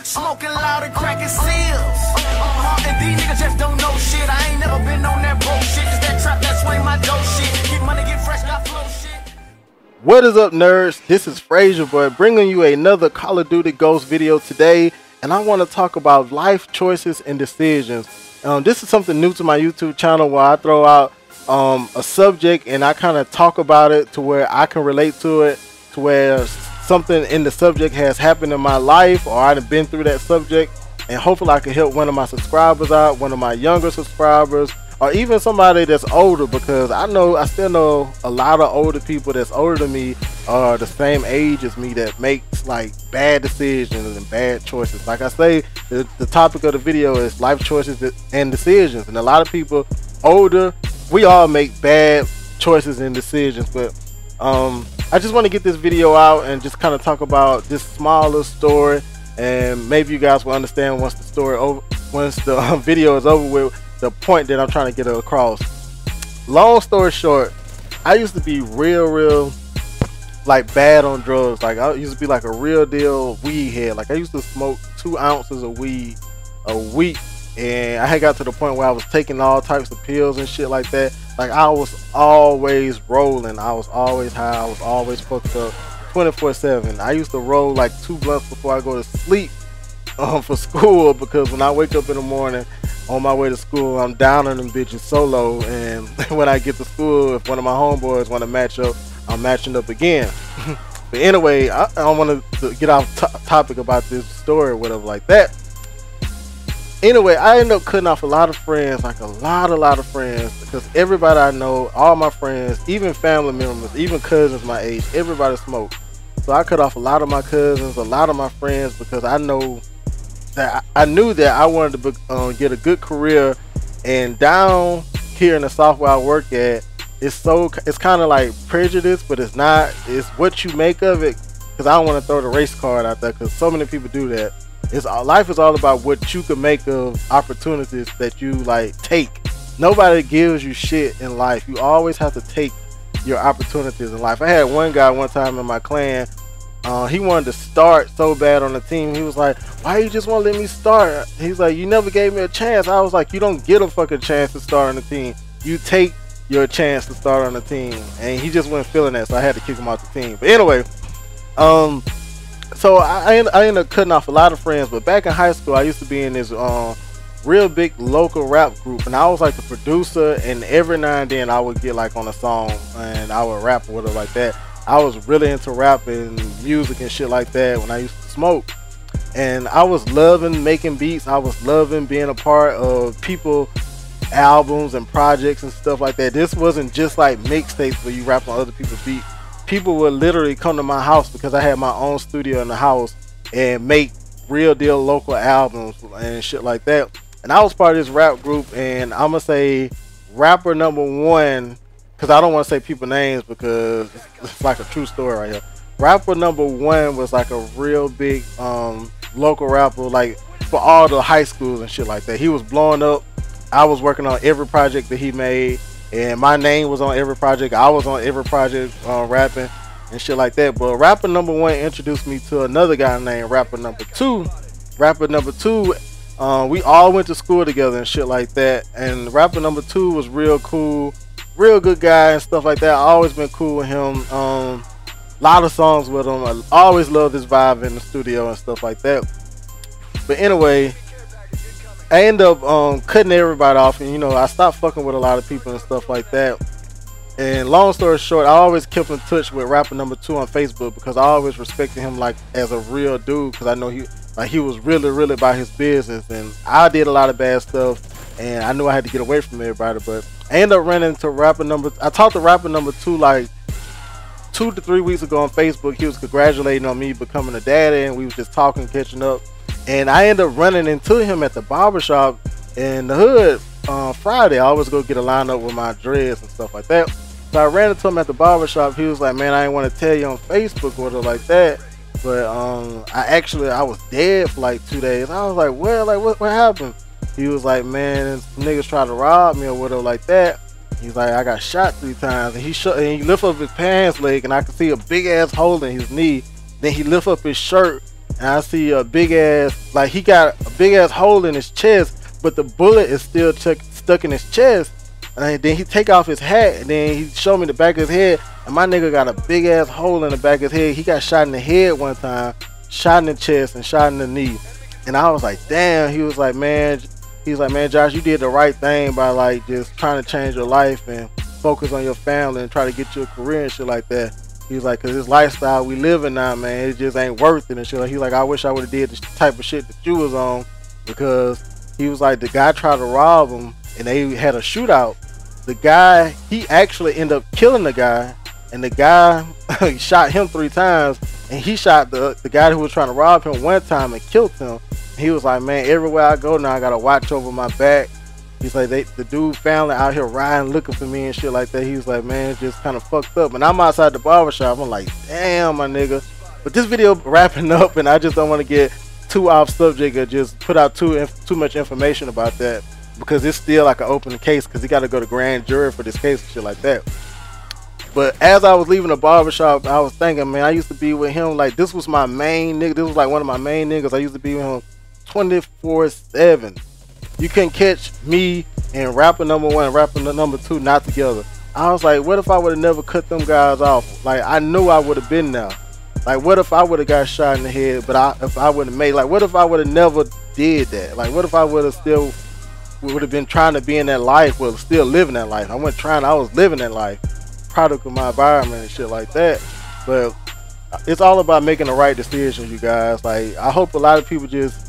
Smoking loud and cracking seals. And these niggas just don't know shit. I ain't never been on that bullshit. It's that trap, that swing my dope shit. Get money, get fresh, got flow shit. What is up, nerds? This is FrazierBoyy bringing you another Call of Duty Ghost video today, and I want to talk about life choices and decisions. This is something new to my YouTube channel where I throw out a subject and I kind of talk about it to where I can relate to it, to where something in the subject has happened in my life or I've been through that subject, and hopefully I can help one of my subscribers out, one of my younger subscribers, or even somebody that's older, because I still know a lot of older people that's older than me or the same age as me that makes like bad decisions and bad choices. Like I say, the topic of the video is life choices and decisions, and a lot of people older, we all make bad choices and decisions. But I just want to get this video out and just kind of talk about this small little story, and maybe you guys will understand once the video is over with, the point that I'm trying to get across. Long story short, I used to be real like bad on drugs. Like I used to be like a real deal weed head. Like I used to smoke 2 ounces of weed a week, and I had got to the point where I was taking all types of pills and shit like that. Like I was always rolling, I was always high, I was always fucked up 24/7. I used to roll like 2 blunts before I go to sleep for school, because when I wake up in the morning on my way to school, I'm down on them bitches solo, and when I get to school, if one of my homeboys want to match up, I'm matching up again. But anyway, I don't want to get off topic about this story or whatever like that. Anyway, I ended up cutting off a lot of friends, like a lot of friends, because everybody I know, all my friends, even family members, even cousins my age, everybody smoked. So I cut off a lot of my cousins, a lot of my friends, because I knew that I wanted to get a good career. And down here in the South where I work at, it's kind of like prejudice, but it's not. It's what you make of it. Because I don't want to throw the race card out there, because so many people do that. Life is all about what you can make of opportunities that you like take. Nobody gives you shit in life. You always have to take your opportunities in life. I had one guy one time in my clan. He wanted to start so bad on the team. He was like, why you just won't let me start? He's like, you never gave me a chance. I was like, you don't get a fucking chance to start on the team. You take your chance to start on the team. And he just wasn't feeling that, so I had to kick him off the team. But anyway, so I ended up cutting off a lot of friends. But back in high school, I used to be in this real big local rap group, and I was like the producer, and every now and then I would get like on a song and I would rap or whatever like that. I was really into rap and music and shit like that when I used to smoke, and I was loving making beats. I was loving being a part of people albums and projects and stuff like that. This wasn't just like mixtapes where you rap on other people's beats. People would literally come to my house, because I had my own studio in the house, and make real deal local albums and shit like that. And I was part of this rap group, and I'm gonna say rapper number 1, because I don't want to say people names because it's like a true story right here. Rapper number 1 was like a real big local rapper, like for all the high schools and shit like that. He was blowing up. I was working on every project that he made, and my name was on every project. I was on every project rapping and shit like that. But rapper number 1 introduced me to another guy named rapper number 2. Rapper number 2, we all went to school together and shit like that. And rapper number 2 was real cool, real good guy and stuff like that. I always been cool with him. Lot of songs with him. I always loved his vibe in the studio and stuff like that. But anyway, I end up cutting everybody off, and I stopped fucking with a lot of people and stuff like that. And long story short, I always kept in touch with rapper number 2 on Facebook, because I always respected him like as a real dude, because I know he was really about his business, and I did a lot of bad stuff, and I knew I had to get away from everybody. But I ended up running into I talked to rapper number 2 like 2 to 3 weeks ago on Facebook. He was congratulating on me becoming a daddy, and we was just talking, catching up. And I ended up running into him at the barbershop in the hood on Friday. I always go get a lineup with my dreads and stuff like that. So I ran into him at the barbershop. He was like, man, I didn't want to tell you on Facebook or like that, but I was dead for like 2 days. I was like, well, like what happened? He was like, man, some niggas tried to rob me or whatever like that. He's like, I got shot 3 times, and he lift up his pants leg, and I could see a big ass hole in his knee. Then he lift up his shirt, and I see a big ass, like he got a big ass hole in his chest, but the bullet is still stuck in his chest. And then he take off his hat, and then he showed me the back of his head, and my nigga got a big ass hole in the back of his head. He got shot in the head one time, shot in the chest, and shot in the knee. And I was like, damn. He was like, man, Josh, you did the right thing by like just trying to change your life and focus on your family and try to get you a career and shit like that. He was like, cause this lifestyle we living now, man, it just ain't worth it and shit. Like, he like, I wish I would have did the type of shit that you was on, because he was like, the guy tried to rob him and they had a shootout. The guy, he actually ended up killing the guy, and the guy shot him 3 times, and he shot the guy who was trying to rob him 1 time and killed him. He was like, man, everywhere I go now I gotta watch over my back. He's like, the dude family out here riding looking for me and shit like that. He was like, man, it's just kind of fucked up. And I'm outside the barbershop, I'm like, damn, my nigga. But this video wrapping up, and I just don't want to get too off subject or just put out too much information about that, because it's still like an open case, because he got to go to grand jury for this case and shit like that. But as I was leaving the barbershop, I was thinking, man, I used to be with him, like, this was my main nigga. This was like one of my main niggas. I used to be with him 24/7. You couldn't catch me and rapper number 1 and rapper number 2 not together. I was like, what if I would have never cut them guys off? Like, I knew I would have been there. Like, what if I would have got shot in the head, but if I would have made, like, what if I would have never did that? Like, what if I would have still would have been trying to be in that life, well, still living that life? I wasn't trying, I was living that life, product of my environment and shit like that. But it's all about making the right decisions, you guys. Like, I hope a lot of people just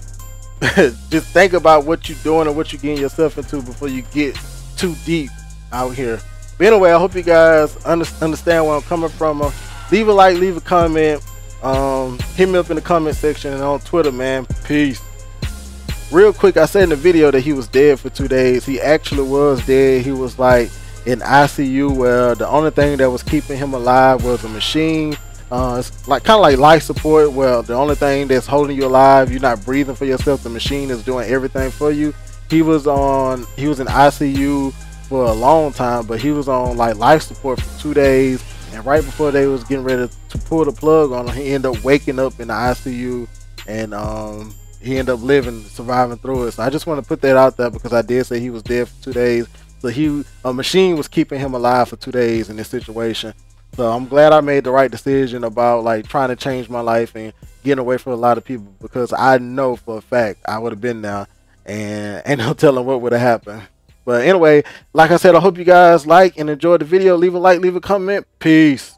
just think about what you're doing and what you're getting yourself into before you get too deep out here. But anyway, I hope you guys understand where I'm coming from. Leave a like, leave a comment, hit me up in the comment section and on Twitter, man. Peace. Real quick, I said in the video that he was dead for 2 days. He actually was dead. He was like in ICU, where the only thing that was keeping him alive was a machine. It's like kind of like life support, where the only thing that's holding you alive, you're not breathing for yourself, the machine is doing everything for you. He was in ICU for a long time, but he was on like life support for 2 days, and right before they was getting ready to pull the plug on him, he ended up waking up in the ICU, and he ended up surviving through it. So I just want to put that out there, because I did say he was dead for 2 days. So a machine was keeping him alive for 2 days in this situation. So I'm glad I made the right decision about like trying to change my life and getting away from a lot of people, because I know for a fact I would have been there and ain't no telling what would have happened. But anyway, like I said, I hope you guys like and enjoyed the video. Leave a like, leave a comment. Peace.